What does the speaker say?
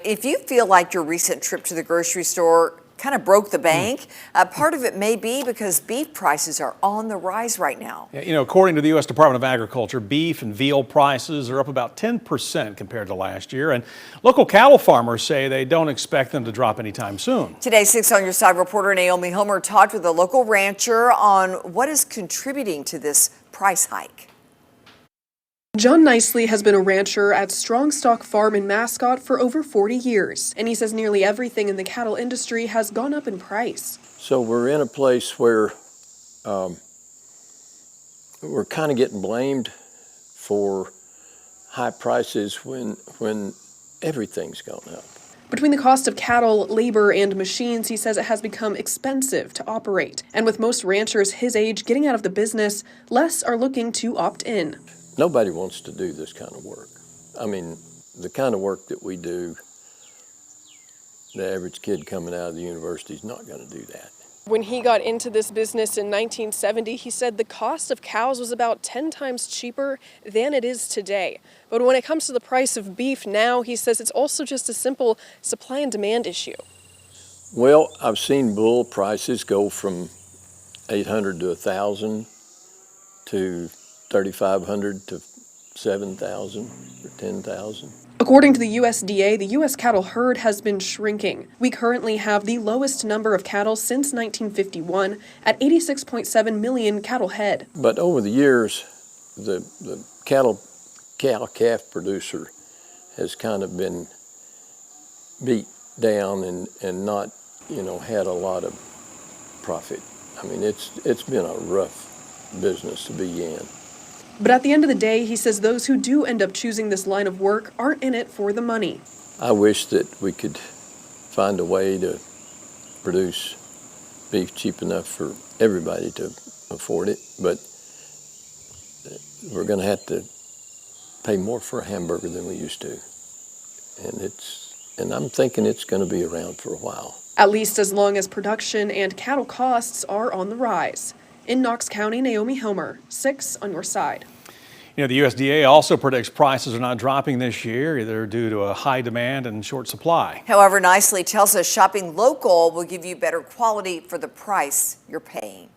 If you feel like your recent trip to the grocery store kind of broke the bank, part of it may be because beef prices are on the rise right now. Yeah, according to the U.S. Department of Agriculture, beef and veal prices are up about 10% compared to last year, and local cattle farmers say they don't expect them to drop anytime soon. Today, 6 on Your Side reporter Naomi Homer talked with a local rancher on what is contributing to this price hike. John Nicely has been a rancher at Strong Stock Farm in Mascot for over 40 years, and he says nearly everything in the cattle industry has gone up in price. So we're in a place where we're kind of getting blamed for high prices when everything's gone up. Between the cost of cattle, labor, and machines, he says it has become expensive to operate. And with most ranchers his age getting out of the business, less are looking to opt in. Nobody wants to do this kind of work. I mean, the kind of work that we do, the average kid coming out of the university is not going to do that. When he got into this business in 1970, he said the cost of cows was about 10 times cheaper than it is today. But when it comes to the price of beef now, he says it's also just a simple supply and demand issue. Well, I've seen bull prices go from 800 to 1,000 to 3,500 to 7,000 or 10,000. According to the USDA, the U.S. cattle herd has been shrinking. We currently have the lowest number of cattle since 1951 at 86.7 million cattle head. But over the years, the cow-calf producer has kind of been beat down and not, had a lot of profit. I mean, it's been a rough business to be in. But at the end of the day, he says those who do end up choosing this line of work aren't in it for the money. I wish that we could find a way to produce beef cheap enough for everybody to afford it, but we're going to have to pay more for a hamburger than we used to. And I'm thinking it's going to be around for a while. At least as long as production and cattle costs are on the rise. In Knox County, Naomi Homer, 6 on Your Side. The USDA also predicts prices are not dropping this year, either due to a high demand and short supply. However, Nicely tells us shopping local will give you better quality for the price you're paying.